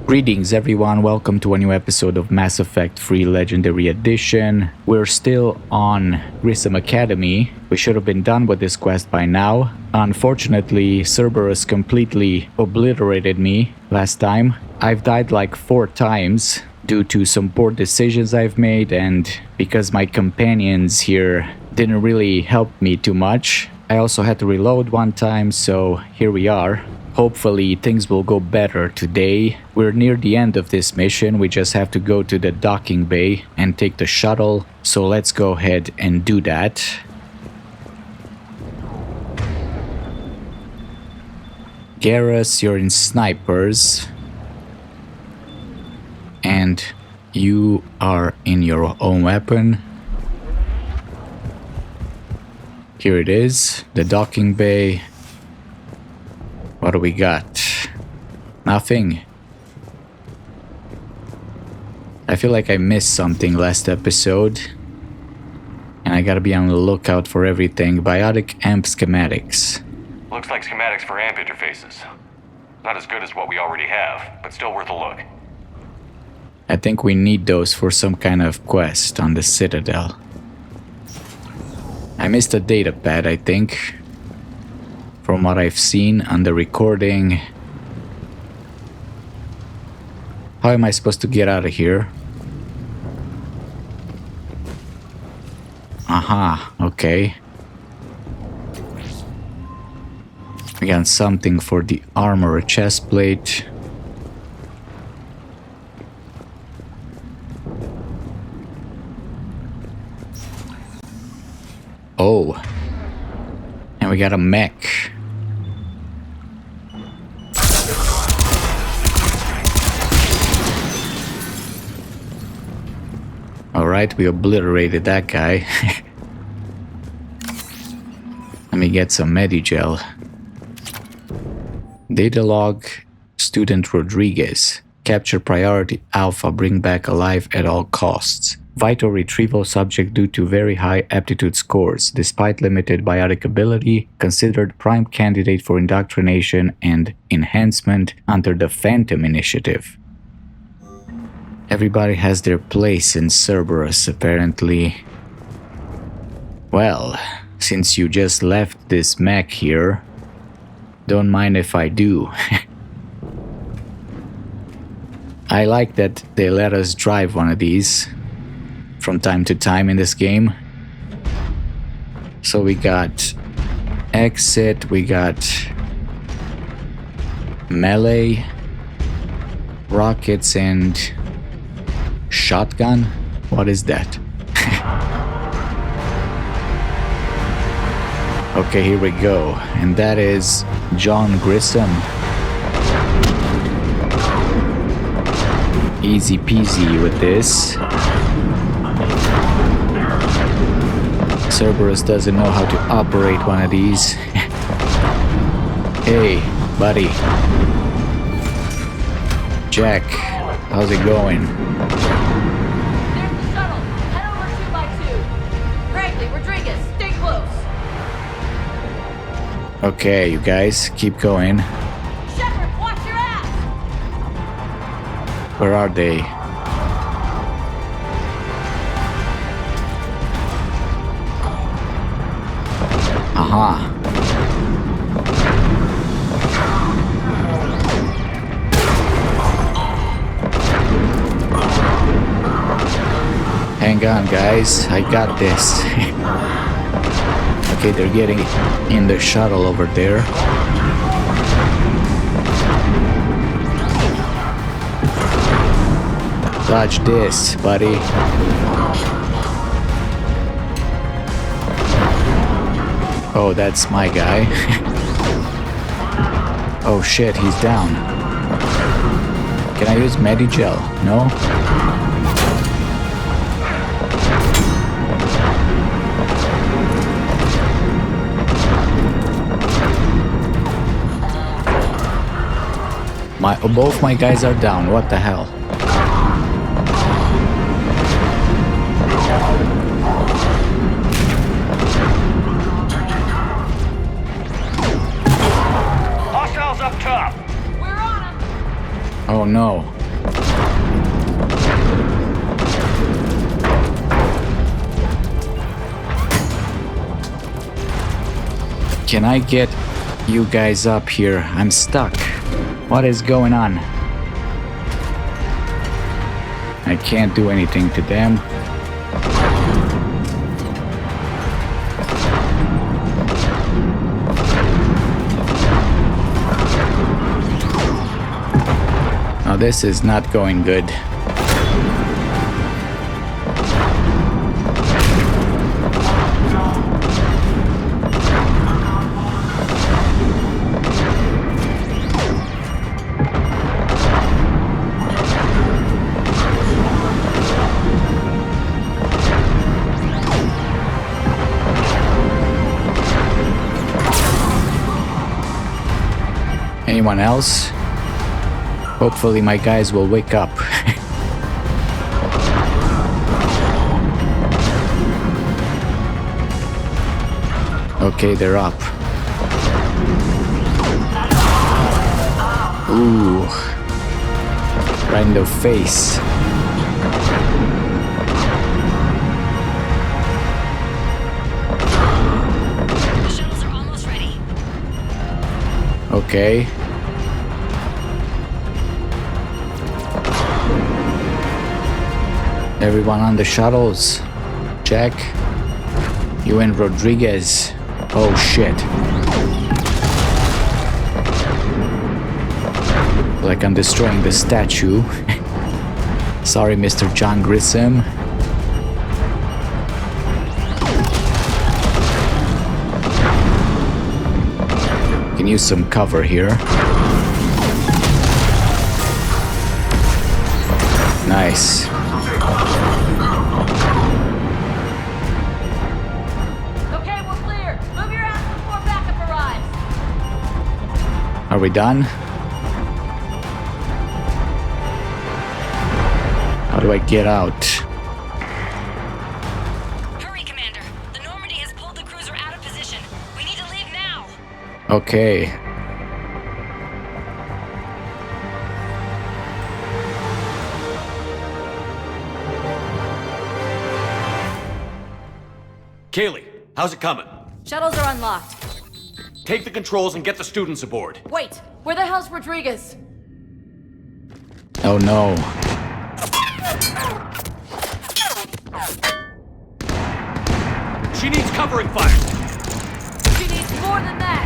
Greetings everyone, welcome to a new episode of Mass Effect 3 Legendary Edition. We're still on Grissom Academy. We should have been done with this quest by now. Unfortunately, Cerberus completely obliterated me last time. I've died like 4 times due to some poor decisions I've made and because my companions here didn't really help me too much. I also had to reload one time, so here we are. Hopefully things will go better today. We're near the end of this mission. We just have to go to the docking bay and take the shuttle. So let's go ahead and do that. Garrus, you're in snipers. And you are in your own weapon. Here it is, the docking bay. What do we got? Nothing. I feel like I missed something last episode. And I gotta be on the lookout for everything. Biotic amp schematics. Looks like schematics for amp interfaces. Not as good as what we already have, but still worth a look. I think we need those for some kind of quest on the Citadel. I missed a data pad, I think. From what I've seen on the recording. How am I supposed to get out of here? Aha, okay. We got something for the armor, a chest plate. Oh. And we got a mech. Alright, we obliterated that guy. Let me get some Medigel. Data log, Student Rodriguez. Capture priority Alpha, bring back alive at all costs. Vital retrieval subject due to very high aptitude scores. Despite limited biotic ability, considered prime candidate for indoctrination and enhancement under the Phantom Initiative. Everybody has their place in Cerberus, apparently. Well, since you just left this mech here, don't mind if I do. I like that they let us drive one of these from time to time in this game. So we got exit, we got melee, rockets, and shotgun? What is that? Okay, here we go. And that is John Grissom. Easy peasy with this. Cerberus doesn't know how to operate one of these. Hey, buddy. Jack, how's it going? There's the shuttle. Head over 2x2. Frankly, Rodriguez, stay close. Okay, you guys, keep going. Shepard, watch your ass. Where are they? Aha. Hang on, guys. I got this. Okay, they're getting in the shuttle over there. Dodge this, buddy. Oh, that's my guy. Oh shit, he's down. Can I use Medigel? No? Both my guys are down. What the hell? Oh no. Can I get you guys up here? I'm stuck. What is going on? I can't do anything to them. Now this is not going good. Anyone else? Hopefully my guys will wake up. Okay, they're up. Ooh. Right in the face. The shuttles are almost ready. Okay. Everyone on the shuttles. Jack. You and Rodriguez. Oh shit. Like I'm destroying the statue. Sorry, Mr. John Grissom. Can use some cover here. Nice. Okay, we're clear. Move your ass before backup arrives. Are we done? How do I get out? Hurry, Commander. The Normandy has pulled the cruiser out of position. We need to leave now. Okay. Kaylee, how's it coming? Shuttles are unlocked. Take the controls and get the students aboard. Wait, where the hell's Rodriguez? Oh no. She needs covering fire. She needs more than that.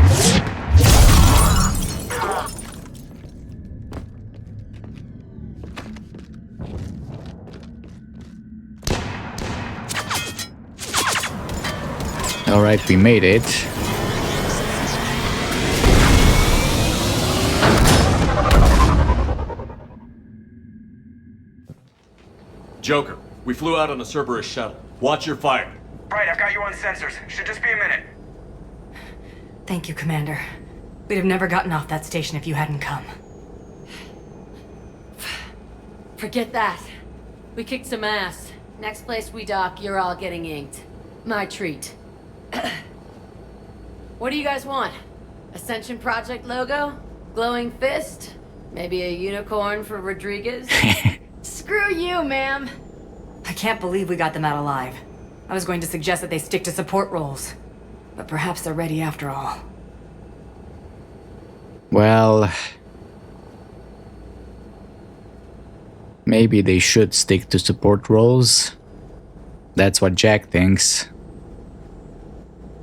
All right, we made it. Joker, we flew out on a Cerberus shuttle. Watch your fire. Right, I've got you on sensors. Should just be a minute. Thank you, Commander. We'd have never gotten off that station if you hadn't come. Forget that. We kicked some ass. Next place we dock, you're all getting inked. My treat. What do you guys want? Ascension Project logo? Glowing fist? Maybe a unicorn for Rodriguez? Screw you, ma'am. I can't believe we got them out alive. I was going to suggest that they stick to support roles. But perhaps they're ready after all. Well, maybe they should stick to support roles. That's what Jack thinks.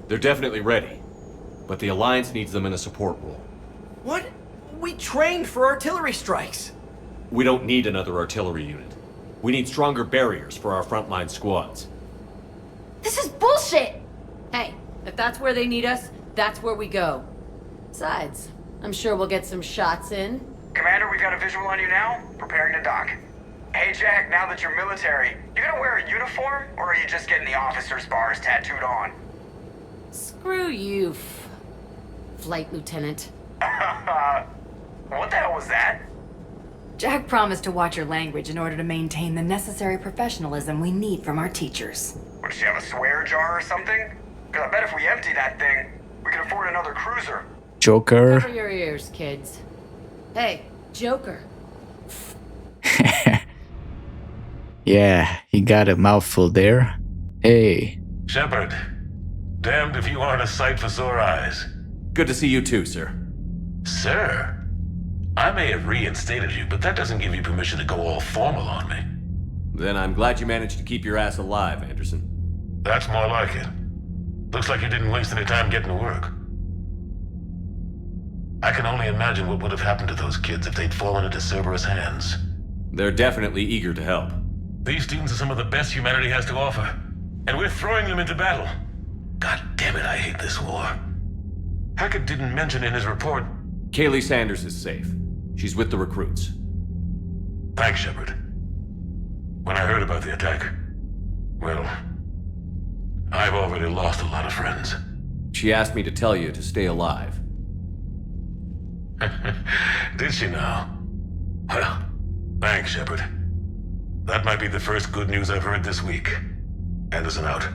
They're definitely ready. But the Alliance needs them in a support role. What? We trained for artillery strikes. We don't need another artillery unit. We need stronger barriers for our frontline squads. This is bullshit! Hey, if that's where they need us, that's where we go. Besides, I'm sure we'll get some shots in. Commander, we've got a visual on you now. Preparing to dock. Hey, Jack, now that you're military, you gonna wear a uniform, or are you just getting the officer's bars tattooed on? Screw you, Flight Lieutenant. What the hell was that? Jack promised to watch your language in order to maintain the necessary professionalism we need from our teachers. What, does she have a swear jar or something? Because I bet if we empty that thing, we can afford another cruiser. Joker. Cover your ears, kids. Hey, Joker. Yeah, he got a mouthful there. Hey. Shepard, damned if you aren't a sight for sore eyes. Good to see you too, sir. Sir, I may have reinstated you, but that doesn't give you permission to go all formal on me. Then I'm glad you managed to keep your ass alive, Anderson. That's more like it. Looks like you didn't waste any time getting to work. I can only imagine what would have happened to those kids if they'd fallen into Cerberus' hands. They're definitely eager to help. These students are some of the best humanity has to offer, and we're throwing them into battle. God damn it, I hate this war. Hackett didn't mention in his report... Kaylee Sanders is safe. She's with the recruits. Thanks, Shepard. When I heard about the attack, well, I've already lost a lot of friends. She asked me to tell you to stay alive. Did she now? Well, thanks, Shepard. That might be the first good news I've heard this week. Anderson out.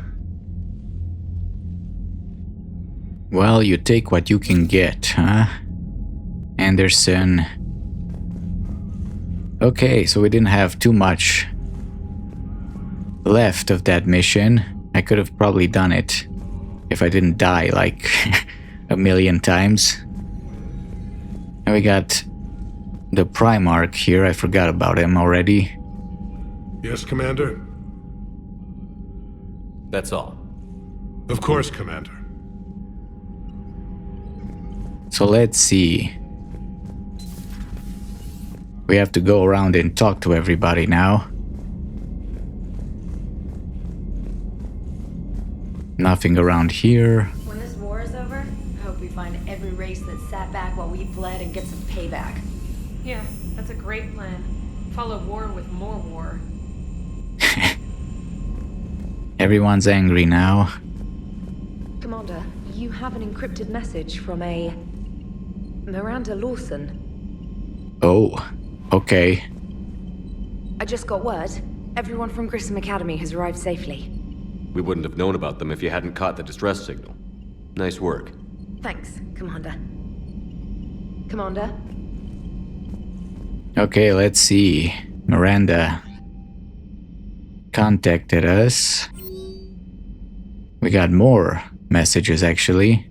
Well, you take what you can get, huh? Anderson. Okay, so we didn't have too much left of that mission. I could have probably done it if I didn't die like a million times. And we got the Primarch here. I forgot about him already. Yes, Commander? That's all. Of course, Commander. So let's see. We have to go around and talk to everybody now. Nothing around here. When this war is over, I hope we find every race that sat back while we fled and get some payback. Yeah, that's a great plan. Follow war with more war. Everyone's angry now. Commander, you have an encrypted message from a... Miranda Lawson. Oh, okay. I just got word. Everyone from Grissom Academy has arrived safely. We wouldn't have known about them if you hadn't caught the distress signal. Nice work. Thanks, Commander. Commander? Okay, let's see. Miranda contacted us. We got more messages actually.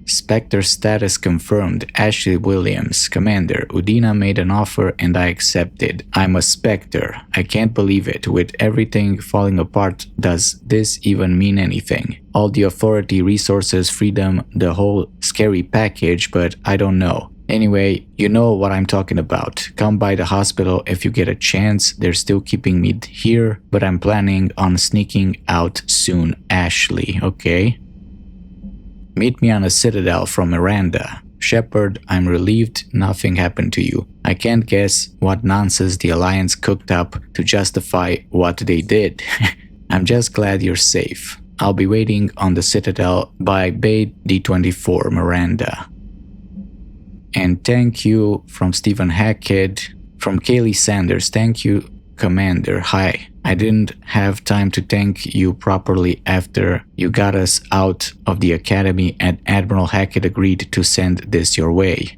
Spectre status confirmed. Ashley Williams, Commander. Udina made an offer and I accepted. I'm a Spectre. I can't believe it. With everything falling apart, does this even mean anything? All the authority, resources, freedom, the whole scary package, but I don't know. Anyway, you know what I'm talking about. Come by the hospital if you get a chance. They're still keeping me here, but I'm planning on sneaking out soon. Ashley, okay? Meet me on a Citadel from Miranda. Shepard, I'm relieved nothing happened to you. I can't guess what nonsense the Alliance cooked up to justify what they did. I'm just glad you're safe. I'll be waiting on the Citadel by Bay D24, Miranda. And thank you from Stephen Hackett, from Kaylee Sanders. Thank you, Commander. Hi. I didn't have time to thank you properly after you got us out of the academy and Admiral Hackett agreed to send this your way.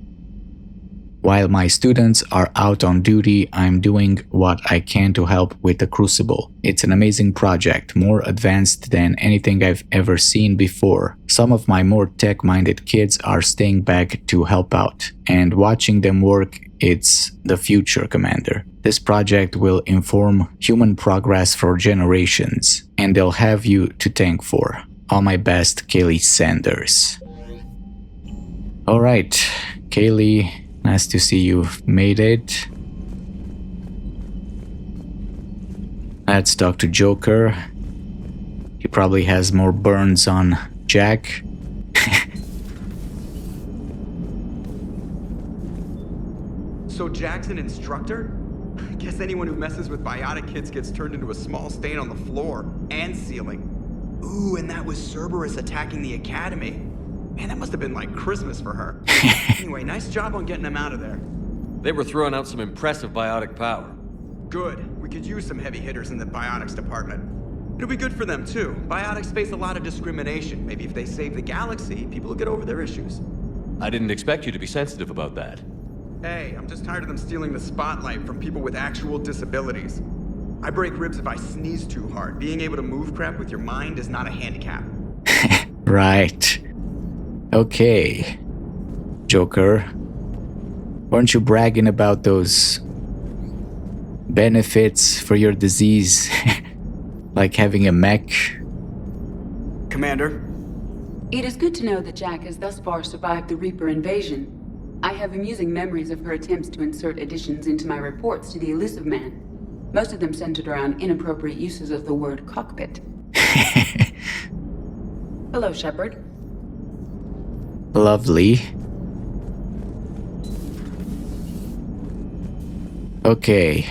While my students are out on duty, I'm doing what I can to help with the Crucible. It's an amazing project, more advanced than anything I've ever seen before. Some of my more tech-minded kids are staying back to help out, and watching them work, it's the future, Commander. This project will inform human progress for generations, and they'll have you to thank for. All my best, Kaylee Sanders. Alright, Kaylee, nice to see you've made it. Let's talk to Joker. He probably has more burns on Jack. So Jack's an instructor? I guess anyone who messes with biotic kids gets turned into a small stain on the floor and ceiling. Ooh, and that was Cerberus attacking the academy. Man, that must have been like Christmas for her. Anyway, nice job on getting them out of there. They were throwing out some impressive biotic power. Good. We could use some heavy hitters in the biotics department. It'll be good for them too. Biotics face a lot of discrimination. Maybe if they save the galaxy, people will get over their issues. I didn't expect you to be sensitive about that. Hey, I'm just tired of them stealing the spotlight from people with actual disabilities. I break ribs if I sneeze too hard. Being able to move crap with your mind is not a handicap. Right. Okay. Joker. Weren't you bragging about those benefits for your disease? Like having a mech? Commander? It is good to know that Jack has thus far survived the Reaper invasion. I have amusing memories of her attempts to insert additions into my reports to the Elusive Man. Most of them centered around inappropriate uses of the word cockpit. Hello, Shepard. Lovely. Okay.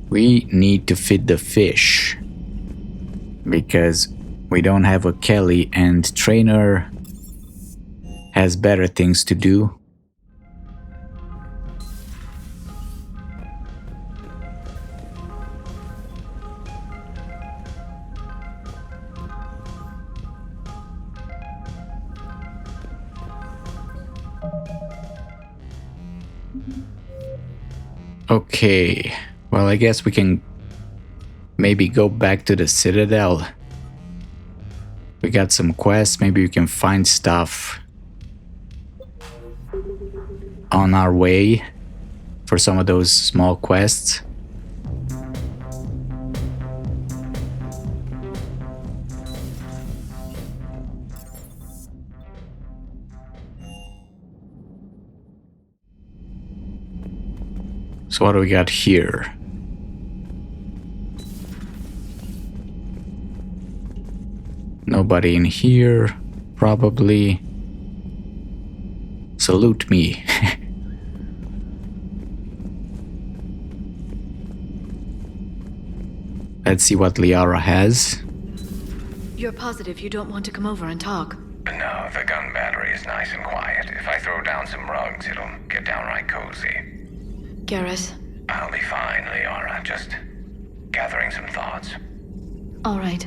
We need to feed the fish. Because we don't have a Kelly and Trainer has better things to do. Okay, well, I guess we can maybe go back to the Citadel. We got some quests, maybe we can find stuff on our way for some of those small quests. So what do we got here? Nobody in here, probably. Salute me. Let's see what Liara has. You're positive you don't want to come over and talk? No, the gun battery is nice and quiet. If I throw down some rugs, it'll get downright cozy. Garrus? I'll be fine, Liara. Just gathering some thoughts. All right.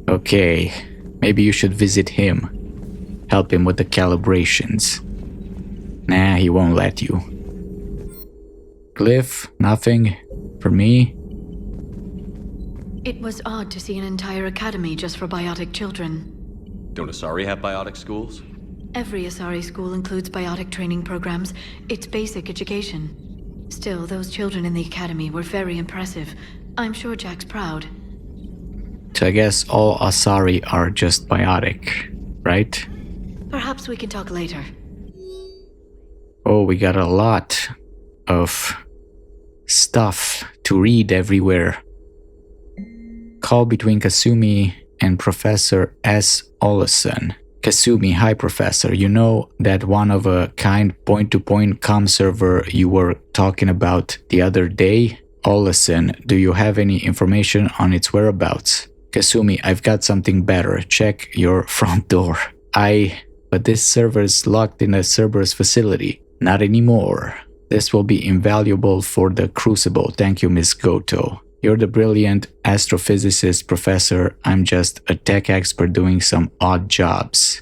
Okay, maybe you should visit him. Help him with the calibrations. Nah, he won't let you. Glyph, nothing for me. It was odd to see an entire academy just for biotic children. Don't Asari have biotic schools? Every Asari school includes biotic training programs. It's basic education. Still, those children in the academy were very impressive. I'm sure Jack's proud. So I guess all Asari are just biotic, right? Perhaps we can talk later. Oh, we got a lot of stuff to read everywhere. Call between Kasumi and Professor S. Olesen. Kasumi, hi Professor. You know that one-of-a-kind point-to-point comm server you were talking about the other day? Olesen, do you have any information on its whereabouts? Kasumi, I've got something better. Check your front door. But this server is locked in a Cerberus facility. Not anymore. This will be invaluable for the Crucible. Thank you, Miss Goto. You're the brilliant astrophysicist, Professor. I'm just a tech expert doing some odd jobs.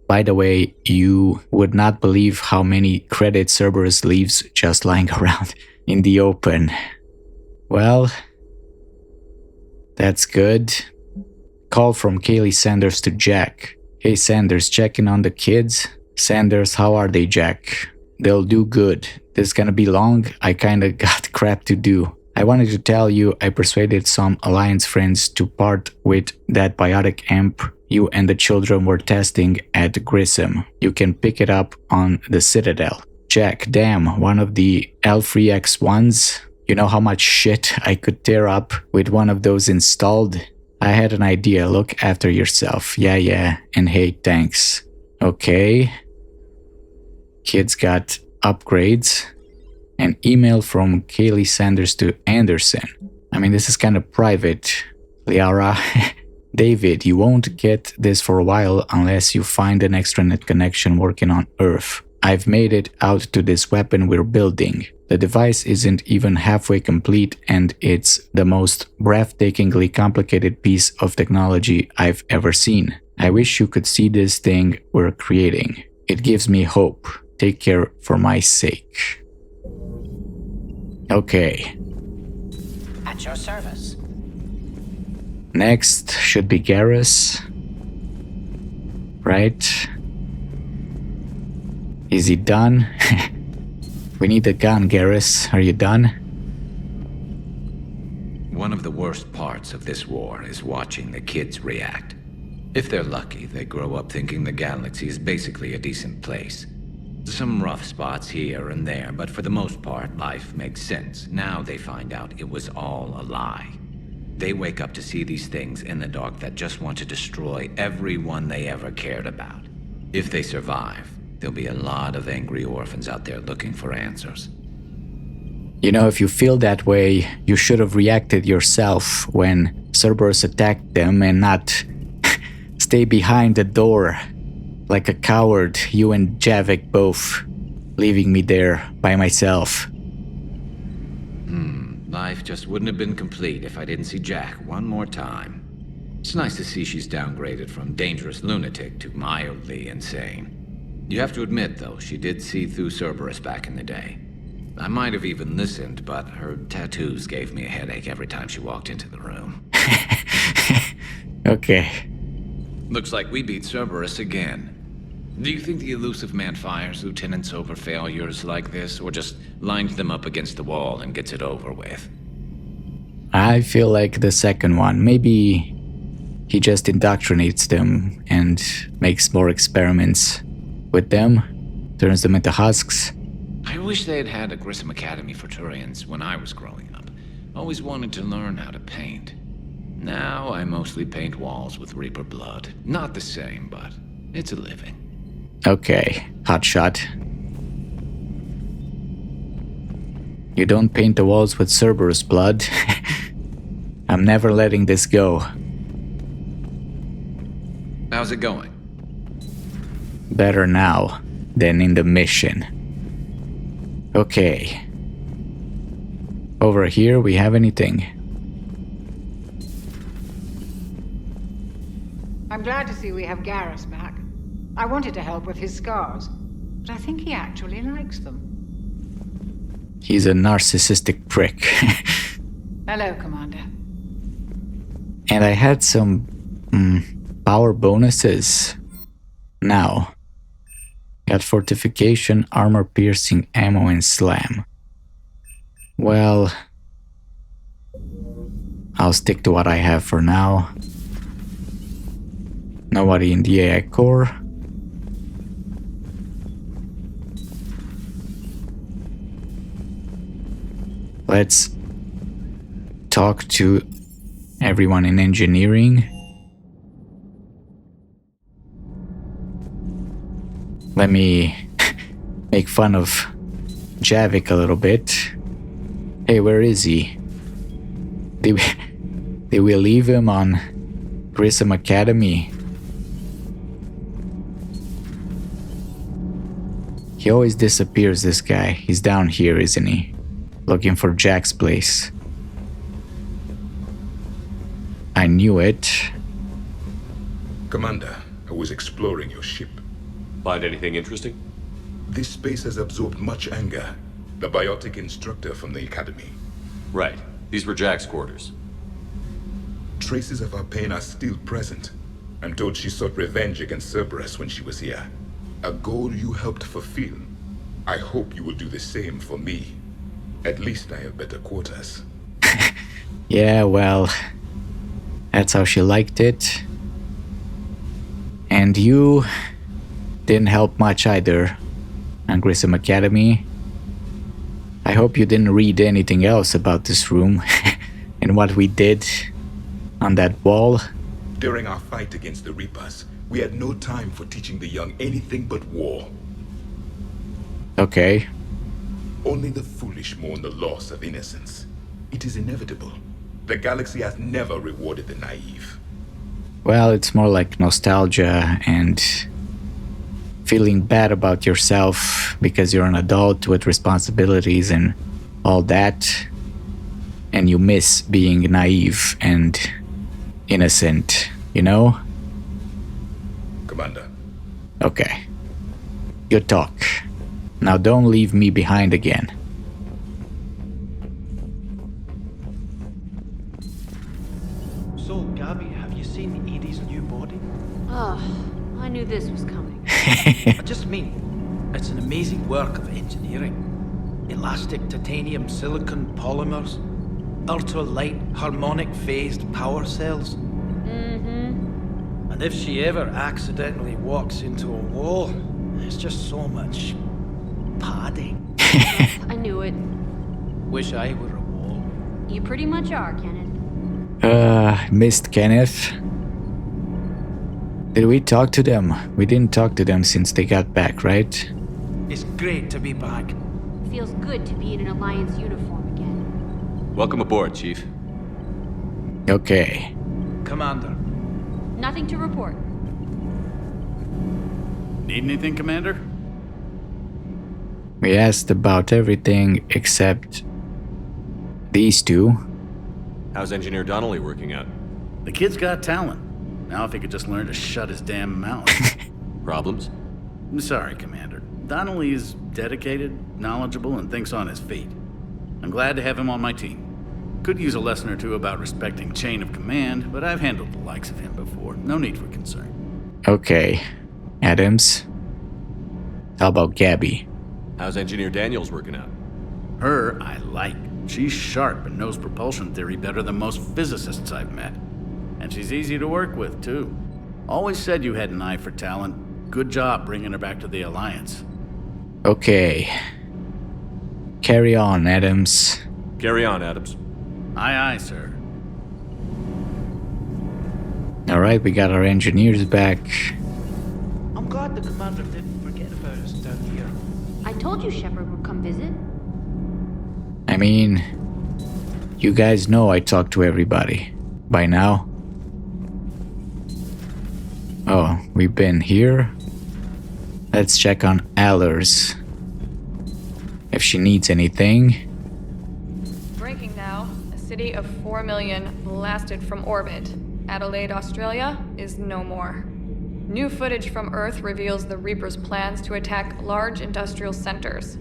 By the way, you would not believe how many credit Cerberus leaves just lying around in the open. Well, that's good. Call from Kaylee Sanders to Jack. Hey Sanders, checking on the kids? Sanders, how are they, Jack? They'll do good. This is gonna be long. I kinda got crap to do. I wanted to tell you I persuaded some Alliance friends to part with that biotic amp you and the children were testing at Grissom. You can pick it up on the Citadel. Jack, damn, one of the L3X1s? You know how much shit I could tear up with one of those installed? I had an idea. Look after yourself. Yeah, and hey, thanks. Okay. Kids got upgrades. An email from Kaylee Sanders to Anderson. I mean, this is kind of private. Liara. David, you won't get this for a while unless you find an extranet connection working on Earth. I've made it out to this weapon we're building. The device isn't even halfway complete, and it's the most breathtakingly complicated piece of technology I've ever seen. I wish you could see this thing we're creating. It gives me hope. Take care for my sake. Okay. At your service. Next should be Garrus. Right? Is he done? We need a gun, Garrus. Are you done? One of the worst parts of this war is watching the kids react. If they're lucky, they grow up thinking the galaxy is basically a decent place. Some rough spots here and there, but for the most part, life makes sense. Now they find out it was all a lie. They wake up to see these things in the dark that just want to destroy everyone they ever cared about. If they survive, there'll be a lot of angry orphans out there looking for answers. You know, if you feel that way, you should have reacted yourself when Cerberus attacked them and not stay behind the door like a coward, you and Javik both, leaving me there by myself. Life just wouldn't have been complete if I didn't see Jack one more time. It's nice to see she's downgraded from dangerous lunatic to mildly insane. You have to admit, though, she did see through Cerberus back in the day. I might have even listened, but her tattoos gave me a headache every time she walked into the room. Okay. Looks like we beat Cerberus again. Do you think the elusive man fires lieutenants over failures like this, or just lines them up against the wall and gets it over with? I feel like the second one. Maybe he just indoctrinates them and makes more experiments with them, turns them into husks. I wish they had had a Grissom Academy for Turians when I was growing up. Always wanted to learn how to paint. Now I mostly paint walls with Reaper blood. Not the same, but it's a living. Okay, hotshot. You don't paint the walls with Cerberus blood. I'm never letting this go. How's it going? Better now than in the mission. Okay. Over here, we have anything? I'm glad to see we have Garrus back. I wanted to help with his scars, but I think he actually likes them. He's a narcissistic prick. Hello, Commander. And I had some power bonuses. Now. Got fortification, armor piercing, ammo, and slam. Well, I'll stick to what I have for now. Nobody in the AI core. Let's talk to everyone in engineering. Let me make fun of Javik a little bit. Hey, where is he? Did we leave him on Grissom Academy? He always disappears, this guy. He's down here, isn't he? Looking for Jack's place. I knew it. Commander, I was exploring your ship. Find anything interesting? This space has absorbed much anger. The biotic instructor from the Academy. Right. These were Jack's quarters. Traces of her pain are still present. I'm told she sought revenge against Cerberus when she was here. A goal you helped fulfill. I hope you will do the same for me. At least I have better quarters. Yeah, well, that's how she liked it. And you didn't help much either on Grissom Academy. I hope you didn't read anything else about this room and what we did on that wall. During our fight against the Reapers, we had no time for teaching the young anything but war. Okay. Only the foolish mourn the loss of innocence. It is inevitable. The galaxy has never rewarded the naive. Well, it's more like nostalgia and feeling bad about yourself because you're an adult with responsibilities and all that, and you miss being naive and innocent, you know? Commander. Okay. Good talk. Now don't leave me behind again. So, Gabby, have you seen Edie's new body? Oh, I knew this was coming. I just mean, it's an amazing work of engineering. Elastic titanium silicon polymers, ultra-light harmonic phased power cells. Mm-hmm. And if she ever accidentally walks into a wall, there's just so much padding. I knew it. Wish I were a wall. You pretty much are, Kenneth. Missed Kenneth. Did we talk to them? We didn't talk to them since they got back, right? It's great to be back. Feels good to be in an Alliance uniform again. Welcome aboard, Chief. Okay. Commander. Nothing to report. Need anything, Commander? We asked about everything except these two. How's Engineer Donnelly working out? The kid's got talent. Now if he could just learn to shut his damn mouth. Problems? I'm sorry, Commander. Donnelly is dedicated, knowledgeable, and thinks on his feet. I'm glad to have him on my team. Could use a lesson or two about respecting chain of command, but I've handled the likes of him before. No need for concern. Okay. Adams. How about Gabby? How's Engineer Daniels working out? Her, I like. She's sharp and knows propulsion theory better than most physicists I've met. And she's easy to work with, too. Always said you had an eye for talent. Good job bringing her back to the Alliance. Okay. Carry on, Adams. Carry on, Adams. Aye, aye, sir. Alright, we got our engineers back. I'm glad the Commander didn't forget about us down here. I told you Shepard would come visit. I mean, you guys know I talk to everybody. By now. Oh, we've been here. Let's check on Allers. If she needs anything. Breaking now. A city of 4 million blasted from orbit. Adelaide, Australia is no more. New footage from Earth reveals the Reaper's plans to attack large industrial centers.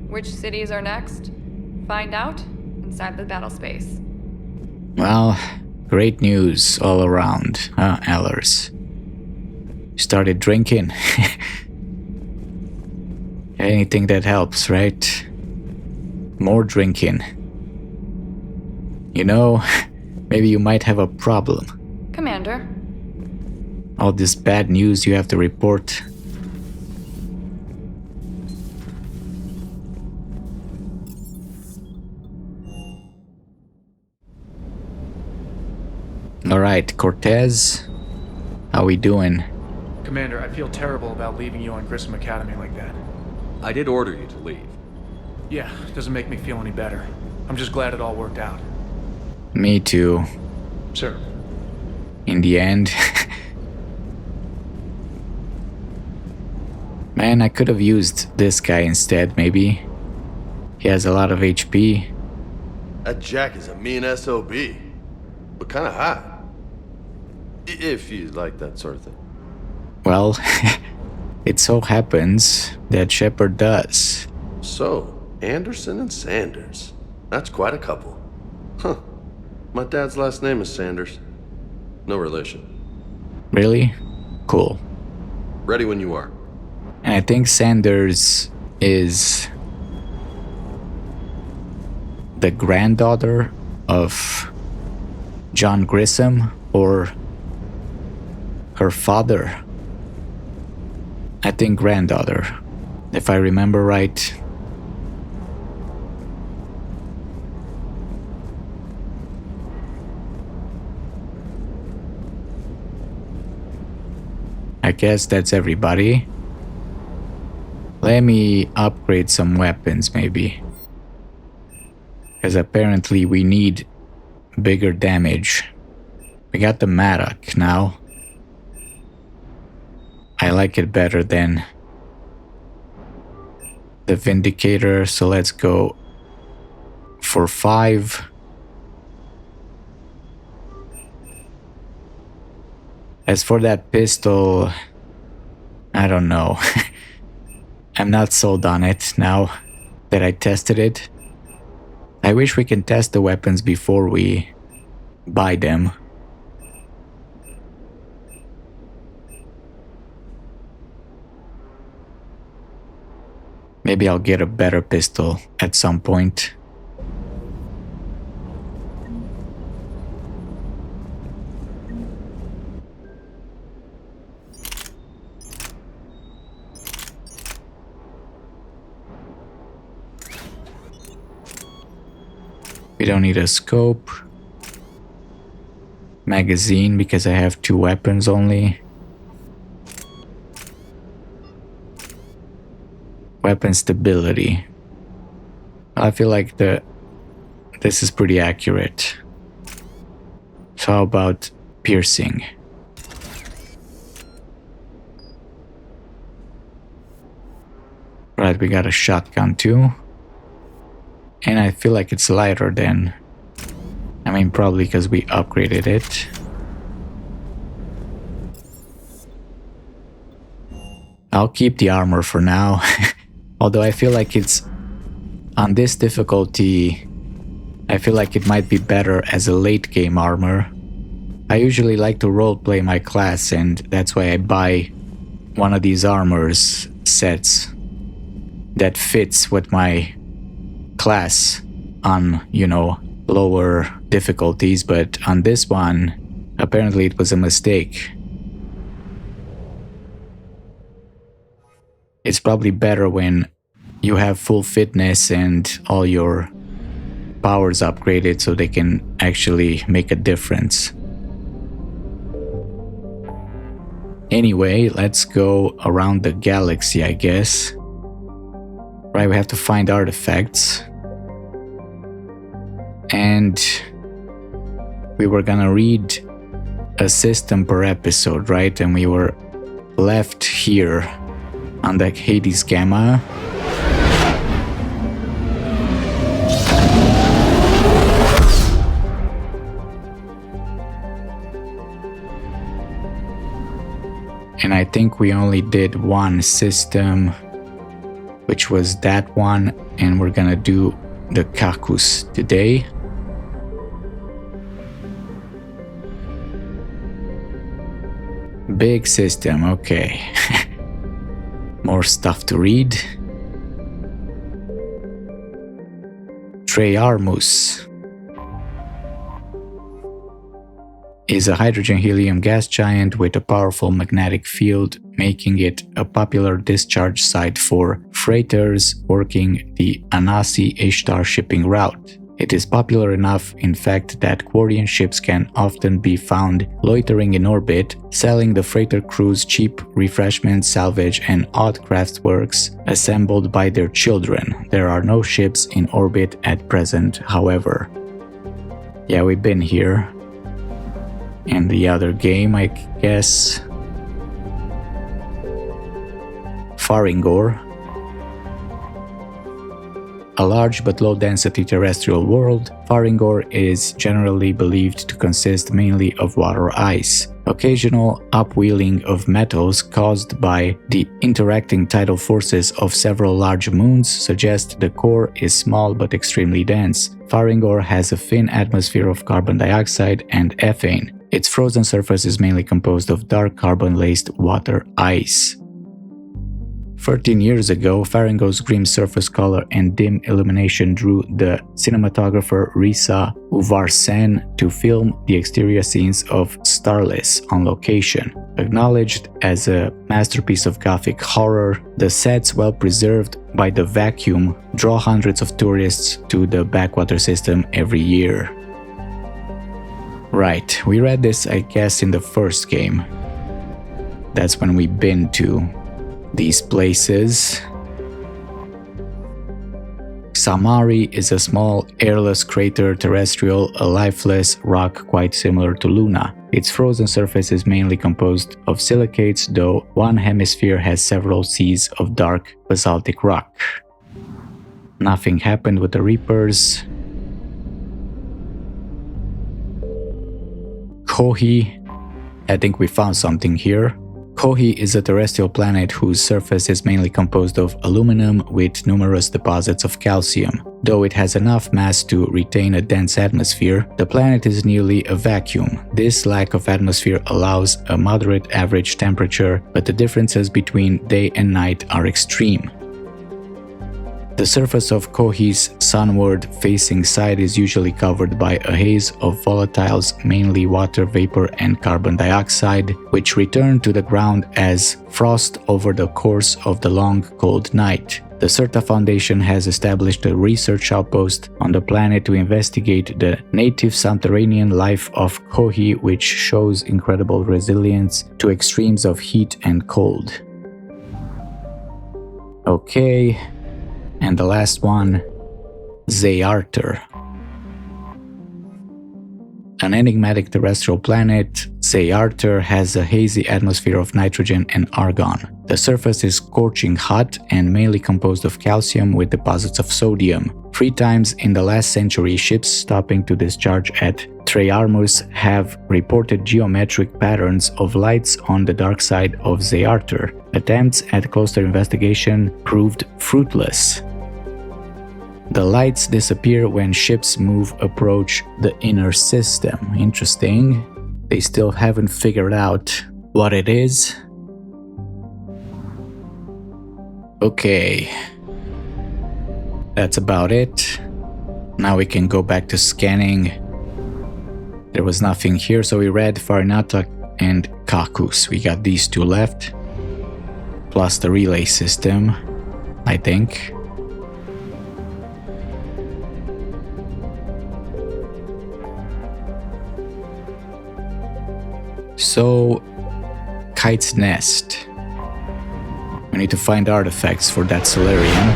Which cities are next? Find out inside the battle space. Well, great news all around, huh, Allers? Started drinking. Anything that helps, right? More drinking. You know, maybe you might have a problem. Commander. All this bad news you have to report. Alright, Cortez. How we doing? Commander, I feel terrible about leaving you on Grissom Academy like that. I did order you to leave. Yeah, doesn't make me feel any better. I'm just glad it all worked out. Me too. Sir. In the end. Man, I could have used this guy instead, maybe. He has a lot of HP. That Jack is a mean SOB. But kinda hot. If you like that sort of thing. Well, it so happens that Shepard does. So, Anderson and Sanders. That's quite a couple. Huh. My dad's last name is Sanders. No relation. Really? Cool. Ready when you are. And I think Sanders is the granddaughter of John Grissom, or her father. I think granddaughter, if I remember right. I guess that's everybody. Let me upgrade some weapons, maybe. Because apparently we need bigger damage. We got the Madoc now. I like it better than the Vindicator, so let's go for 5. As for that pistol, I don't know. I'm not sold on it now that I tested it. I wish we can test the weapons before we buy them. Maybe I'll get a better pistol at some point. We don't need a scope. Magazine, because I have 2 weapons only. Weapon stability. I feel like this is pretty accurate. So how about piercing? Right, we got a shotgun too. And I feel like it's lighter than... I mean, probably because we upgraded it. I'll keep the armor for now. Although I feel like it's... on this difficulty, I feel like it might be better as a late game armor. I usually like to roleplay my class, and that's why I buy one of these armors sets that fits with my class on, you know, lower difficulties, but on this one, apparently it was a mistake. It's probably better when you have full fitness and all your powers upgraded so they can actually make a difference. Anyway, let's go around the galaxy, I guess. Right, we have to find artifacts. And we were gonna read a system per episode, right? And we were left here on the Hades Gamma. And I think we only did one system, which was that one, and we're gonna do the Kakus today. Big system, okay. More stuff to read. Treyarmus is a hydrogen-helium gas giant with a powerful magnetic field, making it a popular discharge site for freighters working the Anasi-Ishtar shipping route. It is popular enough, in fact, that Quarian ships can often be found loitering in orbit, selling the freighter crews cheap refreshments, salvage, and odd craftsworks assembled by their children. There are no ships in orbit at present, however. Yeah, we've been here. And the other game, I guess. Faringor. A large but low-density terrestrial world, Faringor is generally believed to consist mainly of water ice. Occasional upwelling of metals caused by the interacting tidal forces of several large moons suggest the core is small but extremely dense. Faringor has a thin atmosphere of carbon dioxide and ethane. Its frozen surface is mainly composed of dark carbon-laced water ice. 13 years ago, Faringor's grim surface color and dim illumination drew the cinematographer Risa Uvarsen to film the exterior scenes of Starless on location. Acknowledged as a masterpiece of Gothic horror, the sets, well preserved by the vacuum, draw hundreds of tourists to the backwater system every year. Right, we read this, I guess, in the first game. That's when we've been to these places. Samari is a small, airless crater terrestrial, a lifeless rock quite similar to Luna. Its frozen surface is mainly composed of silicates, though one hemisphere has several seas of dark basaltic rock. Nothing happened with the Reapers. Kohi. I think we found something here. Kohi is a terrestrial planet whose surface is mainly composed of aluminum with numerous deposits of calcium. Though it has enough mass to retain a dense atmosphere, the planet is nearly a vacuum. This lack of atmosphere allows a moderate average temperature, but the differences between day and night are extreme. The surface of Kohi's sunward-facing side is usually covered by a haze of volatiles, mainly water vapor and carbon dioxide, which return to the ground as frost over the course of the long, cold night. The CERTA Foundation has established a research outpost on the planet to investigate the native subterranean life of Kohi, which shows incredible resilience to extremes of heat and cold. Okay. And the last one, Zayarter. An enigmatic terrestrial planet, Zayarter has a hazy atmosphere of nitrogen and argon. The surface is scorching hot and mainly composed of calcium with deposits of sodium. 3 times in the last century, ships stopping to discharge at Treyarmus have reported geometric patterns of lights on the dark side of Zayarter. Attempts at closer investigation proved fruitless. The lights disappear when ships approach the inner system. Interesting. They still haven't figured out what it is. Okay. That's about it. Now we can go back to scanning. There was nothing here, so we read Farinata and Kakus. We got these 2 left. Plus the relay system, I think. So, Kite's Nest. We need to find artifacts for that Solarian.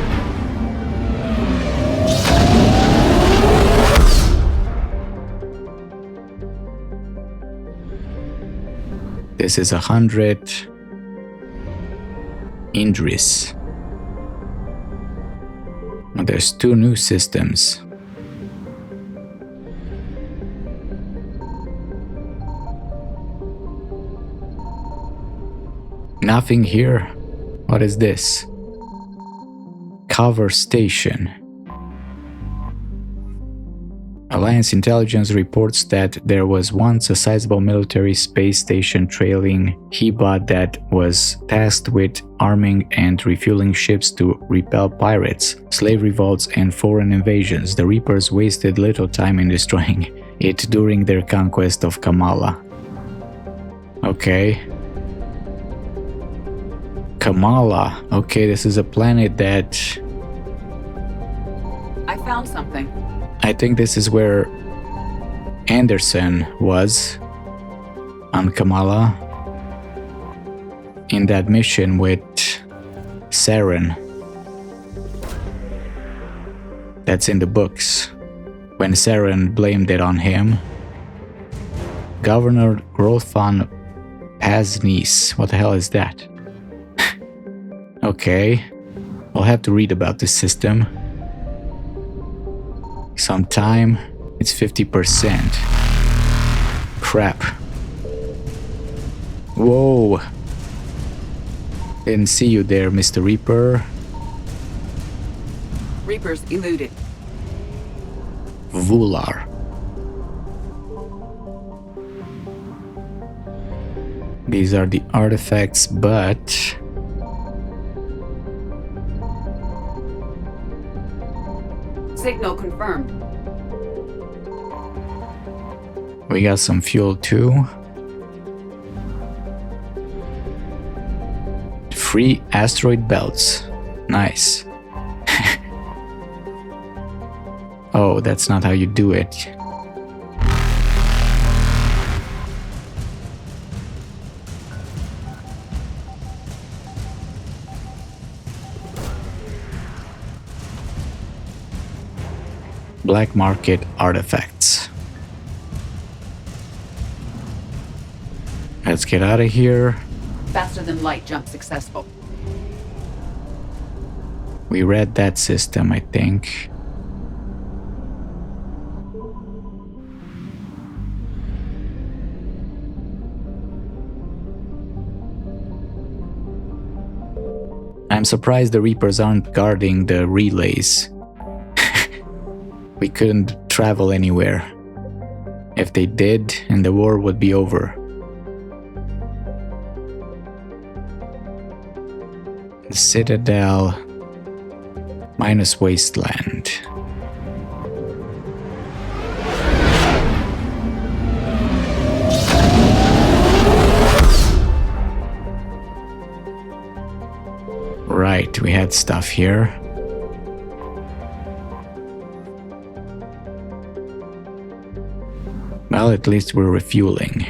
This is 100. Indris. Well, there's 2 new systems. Nothing here. What is this? Cover Station. Alliance intelligence reports that there was once a sizable military space station trailing Heba that was tasked with arming and refueling ships to repel pirates, slave revolts, and foreign invasions. The Reapers wasted little time in destroying it during their conquest of Kamala. Okay. Kamala. Okay, this is a planet that... I found something. I think this is where Anderson was on Kamala in that mission with Saren. That's in the books. When Saren blamed it on him. Governor Grothan Paznis. What the hell is that? Okay. I'll have to read about this system. Sometime. It's 50%. Crap. Whoa. Didn't see you there, Mr. Reaper. Reapers eluded. Vular. These are the artifacts, but... Signal confirmed. We got some fuel too. Free asteroid belts. Nice. Oh, that's not how you do it. Black market artifacts. Let's get out of here. Faster than light jump successful. We read that system, I think. I'm surprised the Reapers aren't guarding the relays. We couldn't travel anywhere. If they did, and the war would be over. The Citadel minus Wasteland. Right, we had stuff here. Well, at least we're refueling.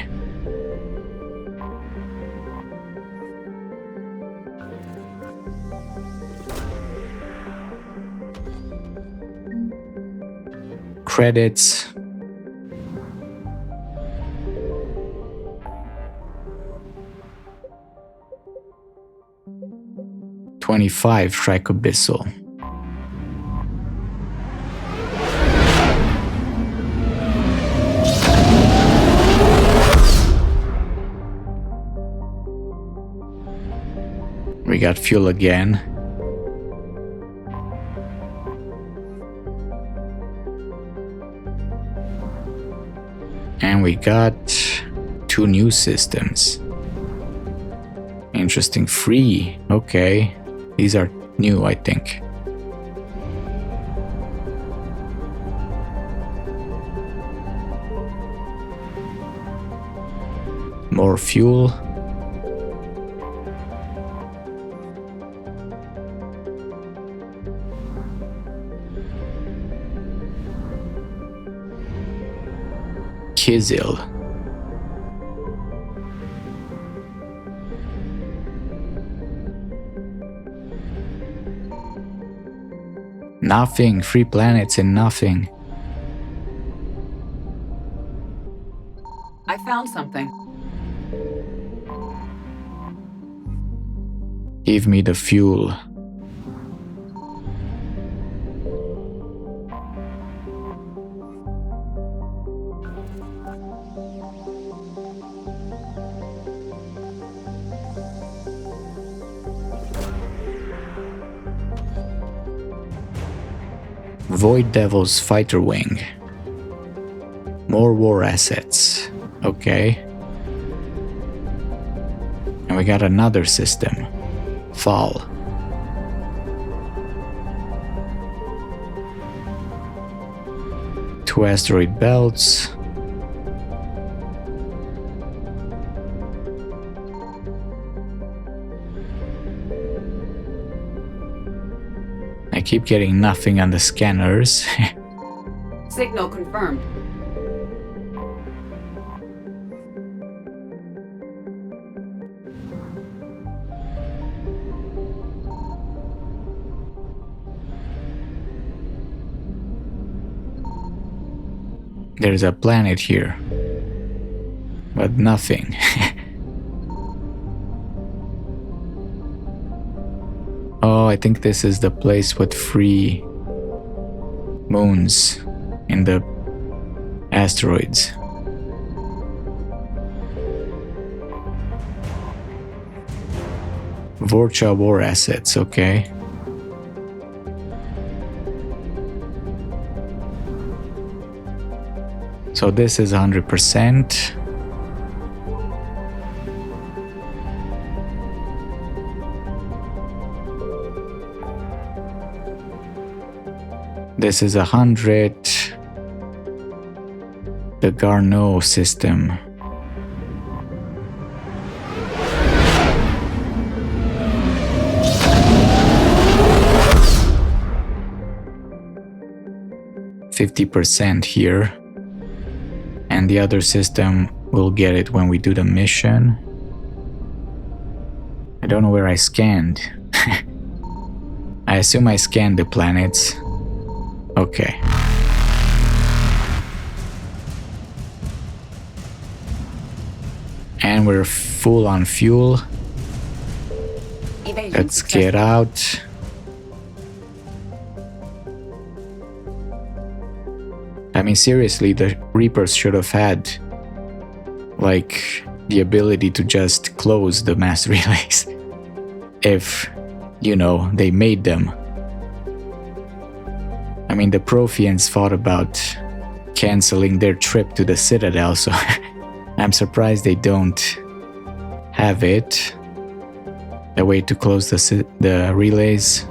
Credits. $25 Tricobyssal. We got fuel again. And we got 2 new systems. Interesting. Free. Okay. These are new, I think. More fuel. Kizil. Nothing. Free planets and nothing. I found something. Give me the fuel. Void Devil's fighter wing. More war assets. Okay. And we got another system. Fall. Two asteroid belts. I keep getting nothing on the scanners. Signal confirmed. There's a planet here, but nothing. Oh, I think this is the place with free moons in the asteroids. Vorcha war assets, okay. So this is 100%. This is 100. The Garneau system. %50 here. And the other system will get it when we do the mission. I don't know where I scanned. I assume I scanned the planets. Okay. And we're full on fuel. Let's get out. I mean, seriously, the Reapers should have had, like, the ability to just close the mass relays. If you know, they made them. I mean, the Protheans thought about canceling their trip to the Citadel, so I'm surprised they don't have it. A way to close the relays.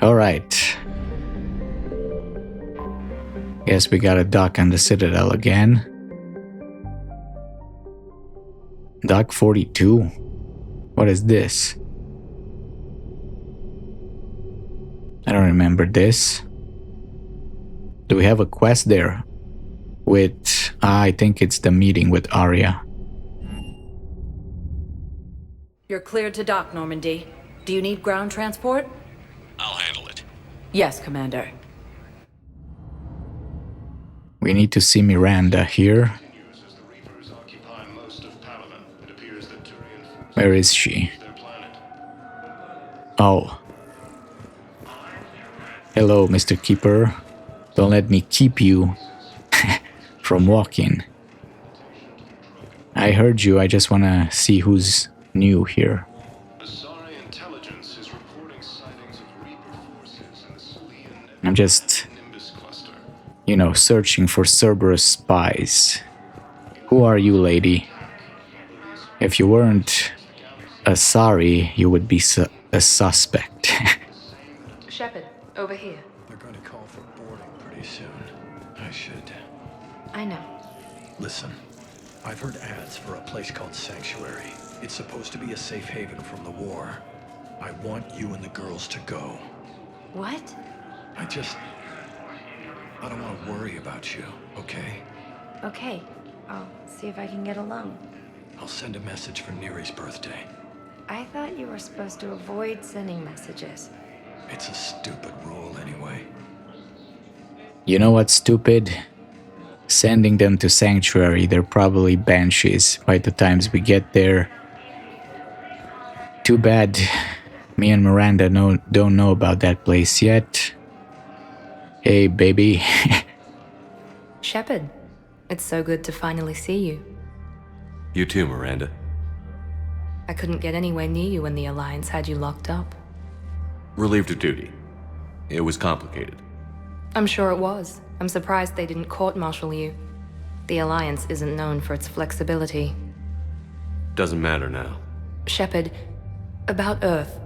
Alright. Guess we got a dock on the Citadel again. Dock 42? What is this? I don't remember this. Do we have a quest there? With... I think it's the meeting with Aria. You're cleared to dock, Normandy. Do you need ground transport? I'll handle it. Yes, Commander. We need to see Miranda here. Where is she? Oh. Hello, Mr. Keeper. Don't let me keep you from walking. I heard you, I just wanna see who's new here. I'm just, you know, searching for Cerberus spies. Who are you, lady? If you weren't a Sari, you would be a suspect. Shepard, over here. They're going to call for boarding pretty soon. I should... I know. Listen, I've heard ads for a place called Sanctuary. It's supposed to be a safe haven from the war. I want you and the girls to go. What? I don't want to worry about you, okay? Okay. I'll see if I can get along. I'll send a message for Neri's birthday. I thought you were supposed to avoid sending messages. It's a stupid rule anyway. You know what's stupid? Sending them to Sanctuary. They're probably banshees by the times we get there. Too bad me and Miranda don't know about that place yet. Hey, baby. Shepard, it's so good to finally see you. You too, Miranda. I couldn't get anywhere near you when the Alliance had you locked up. Relieved of duty. It was complicated. I'm sure it was. I'm surprised they didn't court-martial you. The Alliance isn't known for its flexibility. Doesn't matter now. Shepard, about Earth.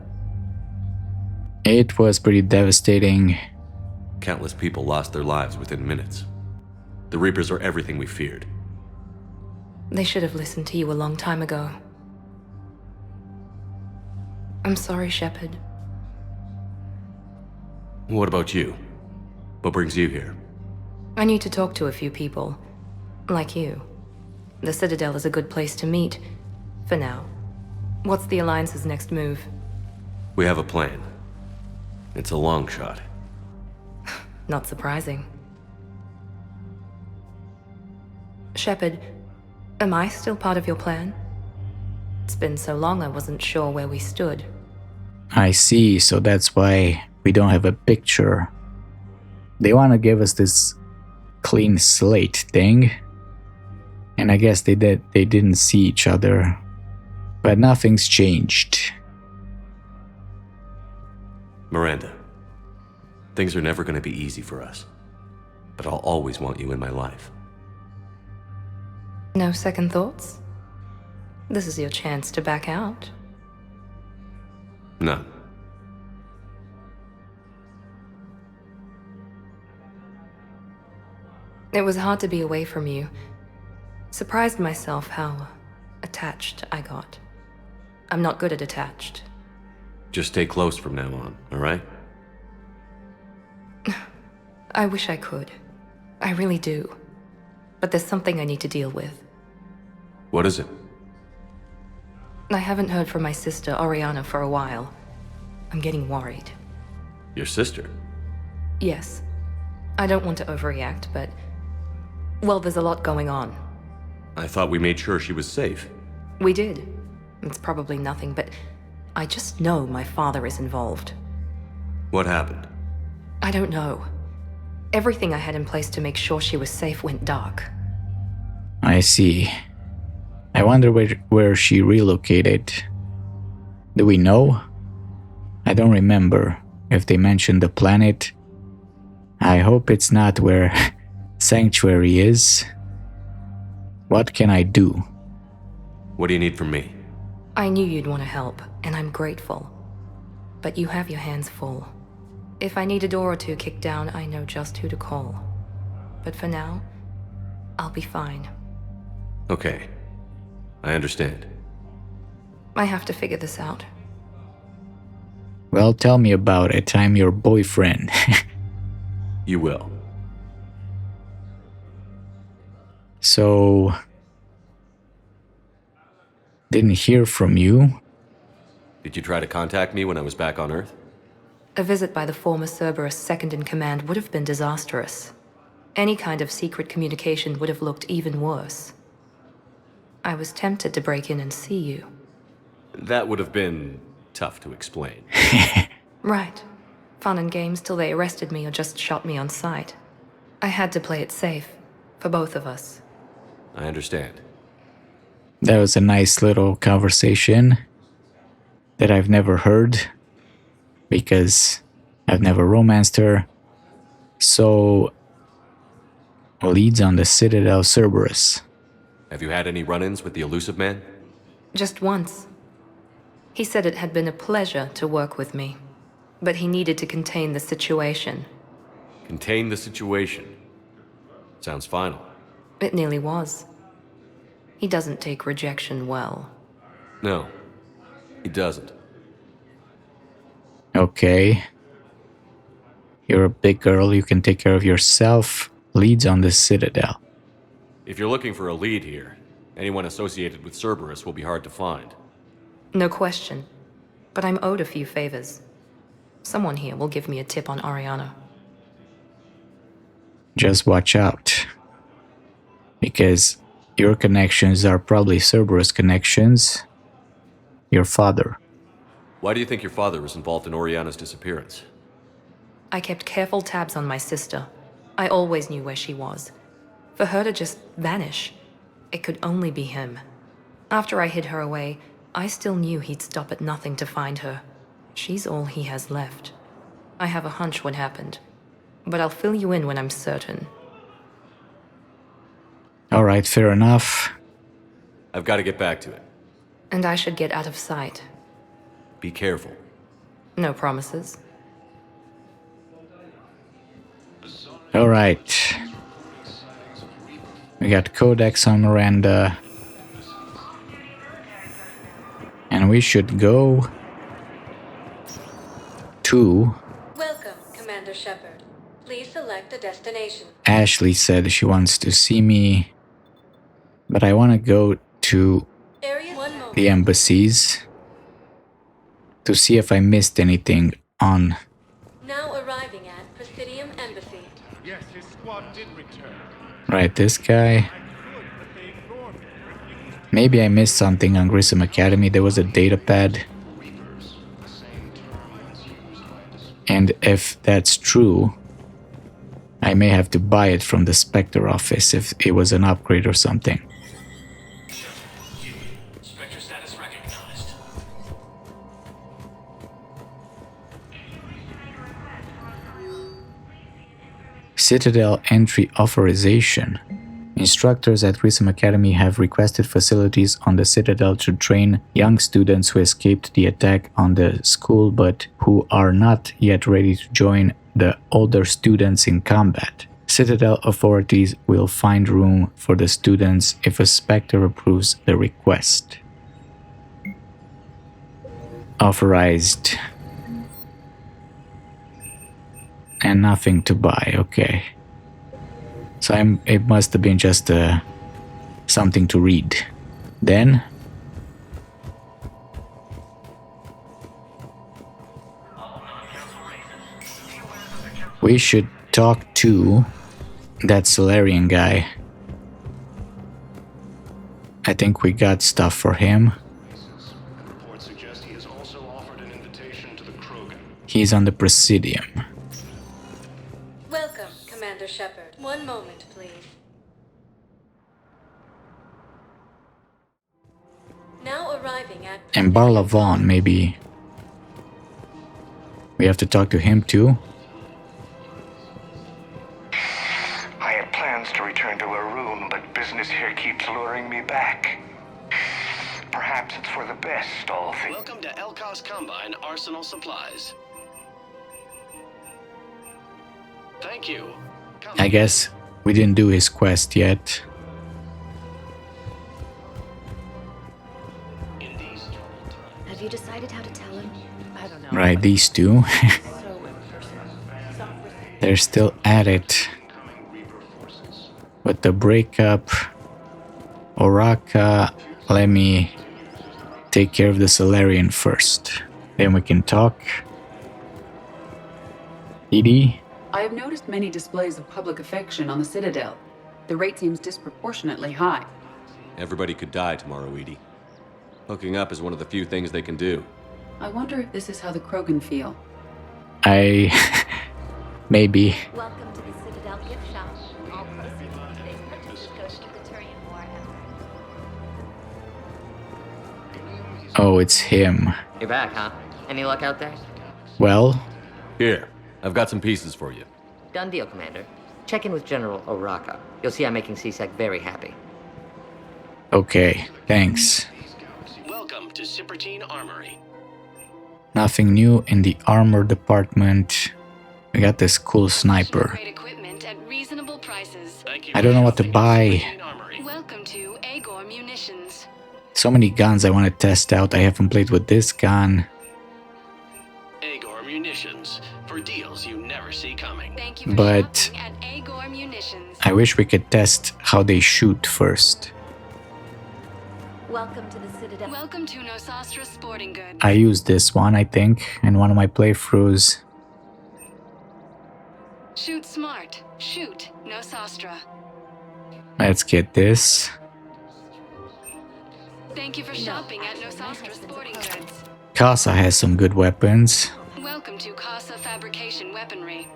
It was pretty devastating. Countless people lost their lives within minutes. The Reapers are everything we feared. They should have listened to you a long time ago. I'm sorry, Shepard. What about you? What brings you here? I need to talk to a few people. Like you. The Citadel is a good place to meet. For now. What's the Alliance's next move? We have a plan. It's a long shot. Not surprising. Shepard, am I still part of your plan? It's been so long I wasn't sure where we stood. I see, so that's why we don't have a picture. They want to give us this clean slate thing. And I guess they didn't see each other. But nothing's changed. Miranda, things are never going to be easy for us. But I'll always want you in my life. No second thoughts? This is your chance to back out. No. It was hard to be away from you. Surprised myself how attached I got. I'm not good at attached. Just stay close from now on, alright? I wish I could. I really do. But there's something I need to deal with. What is it? I haven't heard from my sister, Oriana, for a while. I'm getting worried. Your sister? Yes. I don't want to overreact, but... well, there's a lot going on. I thought we made sure she was safe. We did. It's probably nothing, but... I just know my father is involved. What happened? I don't know. Everything I had in place to make sure she was safe went dark. I see. I wonder where she relocated. Do we know? I don't remember if they mentioned the planet. I hope it's not where Sanctuary is. What can I do? What do you need from me? I knew you'd want to help, and I'm grateful. But you have your hands full. If I need a door or two kicked down, I know just who to call. But for now, I'll be fine. Okay. I understand. I have to figure this out. Well, tell me about it. I'm your boyfriend. You will. So... didn't hear from you. Did you try to contact me when I was back on Earth? A visit by the former Cerberus second-in-command would have been disastrous. Any kind of secret communication would have looked even worse. I was tempted to break in and see you. That would have been tough to explain. Right. Fun and games till they arrested me or just shot me on sight. I had to play it safe, for both of us. I understand. That was a nice little conversation that I've never heard because I've never romanced her. So, leads on the Citadel Cerberus. Have you had any run-ins with the Elusive Man? Just once. He said it had been a pleasure to work with me, but he needed to contain the situation. Contain the situation. Sounds final. It nearly was. He doesn't take rejection well. No, he doesn't. Okay. You're a big girl, you can take care of yourself. Leads on the Citadel. If you're looking for a lead here, anyone associated with Cerberus will be hard to find. No question. But I'm owed a few favors. Someone here will give me a tip on Ariana. Just watch out. Because your connections are probably Cerberus connections. Your father. Why do you think your father was involved in Oriana's disappearance? I kept careful tabs on my sister. I always knew where she was. For her to just vanish, it could only be him. After I hid her away, I still knew he'd stop at nothing to find her. She's all he has left. I have a hunch what happened, but I'll fill you in when I'm certain. Alright, fair enough. I've got to get back to it. And I should get out of sight. Be careful. No promises. Alright. We got Codex on Miranda. And we should go to... Welcome, Commander Shepard. Please select a destination. Ashley said she wants to see me. But I want to go to the embassies to see if I missed anything on... Now arriving at Presidium Embassy. Yes, his squad did return. Right, this guy. Maybe I missed something on Grissom Academy. There was a data pad. And if that's true, I may have to buy it from the Spectre office if it was an upgrade or something. Spectre status recognized. Citadel entry authorization. Instructors at Grissom Academy have requested facilities on the Citadel to train young students who escaped the attack on the school but who are not yet ready to join the older students in combat. Citadel authorities will find room for the students if a Spectre approves the request. Authorized. And nothing to buy, okay. So it must have been just something to read. Then we should talk to that Solarian guy. I think we got stuff for him. He's on the Presidium. Welcome, One moment, please. Now arriving at... And Barlavon, maybe. We have to talk to him too? I had plans to return to a room, but business here keeps luring me back. Perhaps it's for the best, all things. Welcome to Elkos Combine Arsenal Supplies. Thank you. I guess we didn't do his quest yet. Have you decided how to tell him? I don't know. Right, these two. They're still at it. With the breakup, Oraka, let me take care of the Solarian first. Then we can talk. Edie? I have noticed many displays of public affection on the Citadel. The rate seems disproportionately high. Everybody could die tomorrow, Edie. Hooking up is one of the few things they can do. I wonder if this is how the Krogan feel. Maybe. Welcome to the Citadel gift shop. All proceeds from today's purchases go to the Turian War effort. Oh, it's him. You're back, huh? Any luck out there? Well? Here, I've got some pieces for you. Done deal, Commander. Check in with General Oraka. You'll see I'm making C-Sec very happy. Okay, thanks. Welcome to Cipertine Armory. Nothing new in the armor department. We got this cool sniper. Great equipment at reasonable prices. I don't know what to buy. Welcome to Agor Munitions. So many guns I want to test out. I haven't played with this gun. Agor Munitions. For deals you never see coming. Thank you for But shopping at Agor Munitions. I wish we could test how they shoot first. Welcome to the Citadel. Welcome to Nosastra Sporting Goods. I used this one, I think, in one of my playthroughs. Shoot smart. Shoot Nosastra. Let's get this. Thank you for shopping at Nosastra Sporting Goods. Casa has some good weapons. Welcome to Casa Fabrication Weaponry.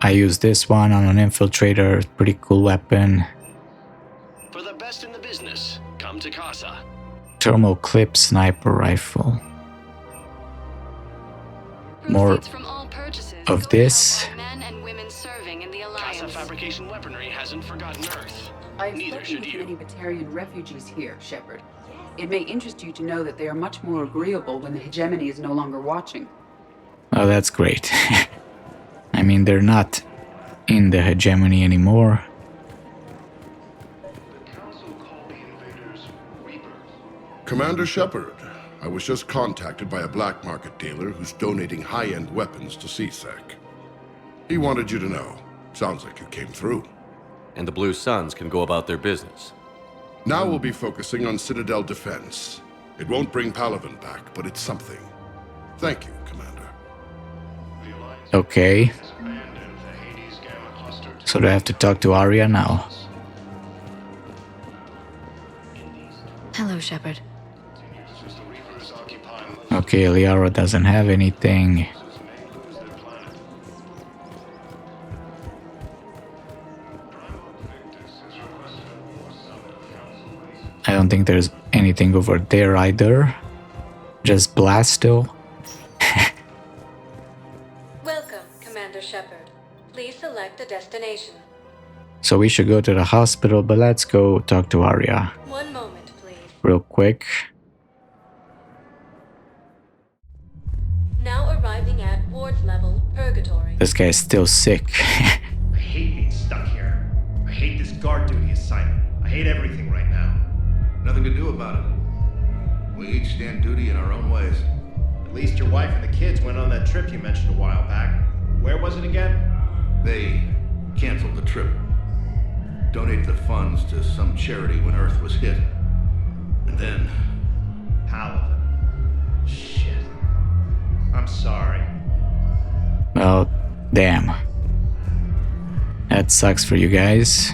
I used this one on an infiltrator. Pretty cool weapon. For the best in the business, come to Casa. Thermal clip sniper rifle. More of this. Casa Fabrication Weaponry hasn't forgotten Earth. I Neither expect should with you. many Batarian refugees here, Shepard. It may interest you to know that they are much more agreeable when the hegemony is no longer watching. Oh, that's great. I mean, they're not in the hegemony anymore. Commander Shepard, I was just contacted by a black market dealer who's donating high-end weapons to C-Sec. He wanted you to know. Sounds like you came through. And the Blue Suns can go about their business. Now we'll be focusing on Citadel defense. It won't bring Palaven back, but it's something. Thank you, Commander. Okay. So do I have to talk to Aria now? Hello, Shepard. Okay, Liara doesn't have anything. I don't think there's anything over there either. Just Blasto. Welcome, Commander Shepard. Please select a destination. So we should go to the hospital, but let's go talk to Aria. One moment, please. Real quick. Now arriving at ward level Purgatory. This guy's still sick. I hate being stuck here. I hate this guard duty assignment. I hate everything right now. Nothing to do about it. We each stand duty in our own ways. At least your wife and the kids went on that trip you mentioned a while back. Where was it again? They canceled the trip. Donated the funds to some charity when Earth was hit. And then... Palaven. Shit. I'm sorry. Well, damn. That sucks for you guys.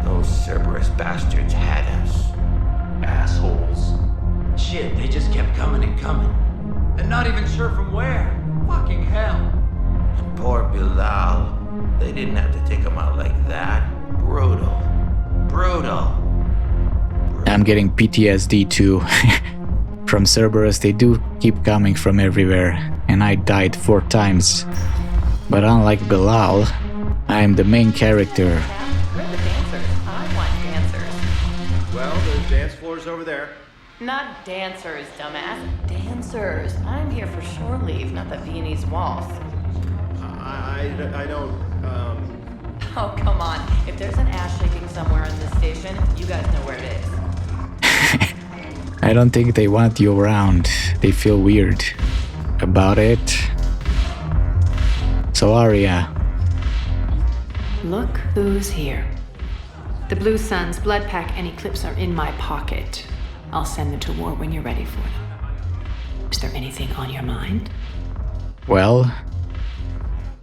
Those Cerberus bastards had us. Assholes. Shit, they just kept coming and coming. poor Bilal. They didn't have to take him out like that. Brutal. Brutal. I'm getting PTSD too. From Cerberus, they do keep coming from everywhere, and I died 4 times. But unlike Bilal, I am the main character. We're the dancers. I want dancers. Well, there's dance floors over there. Not dancers, dumbass. Dancers. I'm here for shore leave, not the Viennese waltz. I don't, Oh, come on. If there's an ass shaking somewhere in this station, you guys know where it is. I don't think they want you around. They feel weird about it. So Aria. Look who's here. The Blue Suns, Blood Pack, and Eclipse are in my pocket. I'll send them to war when you're ready for them. Is there anything on your mind? Well,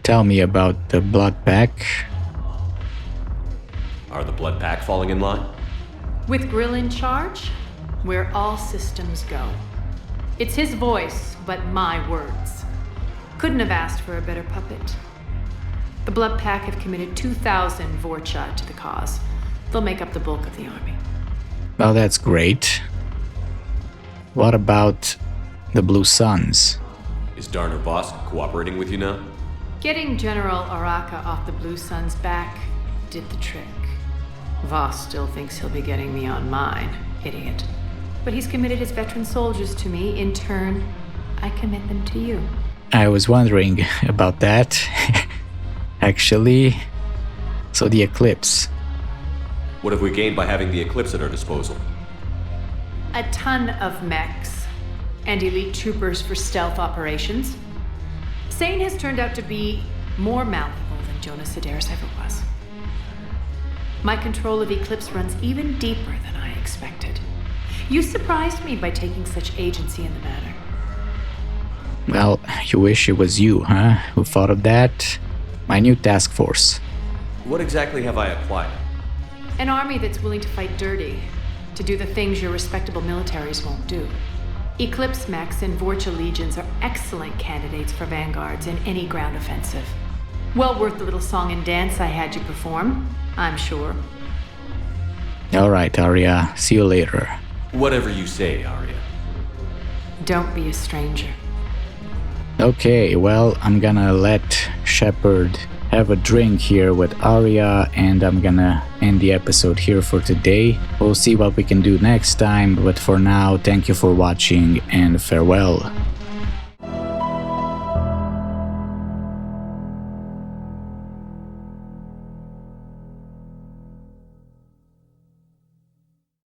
tell me about the Blood Pack. Are the Blood Pack falling in line? With Grill in charge, where all systems go. It's his voice, but my words. Couldn't have asked for a better puppet. The Blood Pack have committed 2,000 Vorcha to the cause. They'll make up the bulk of the army. Well, that's great. What about the Blue Suns? Is Darner Voss cooperating with you now? Getting General Araka off the Blue Suns' back did the trick. Voss still thinks he'll be getting me on mine. Idiot. But he's committed his veteran soldiers to me. In turn, I commit them to you. I was wondering about that. Actually, so the Eclipse. What have we gained by having the Eclipse at our disposal? A ton of mechs and elite troopers for stealth operations. Sane has turned out to be more malleable than Jonas Sedaris ever was. My control of Eclipse runs even deeper than I expected. You surprised me by taking such agency in the matter. Well, you wish it was you, huh? Who thought of that? My new task force. What exactly have I acquired? An army that's willing to fight dirty, to do the things your respectable militaries won't do. Eclipse mechs and Vorcha legions are excellent candidates for vanguards in any ground offensive. Well worth the little song and dance I had you perform, I'm sure. Alright, Aria. See you later. Whatever you say, Aria. Don't be a stranger. Okay, well, I'm gonna let Shepard have a drink here with Aria, and I'm gonna end the episode here for today. We'll see what we can do next time, but for now, thank you for watching and farewell.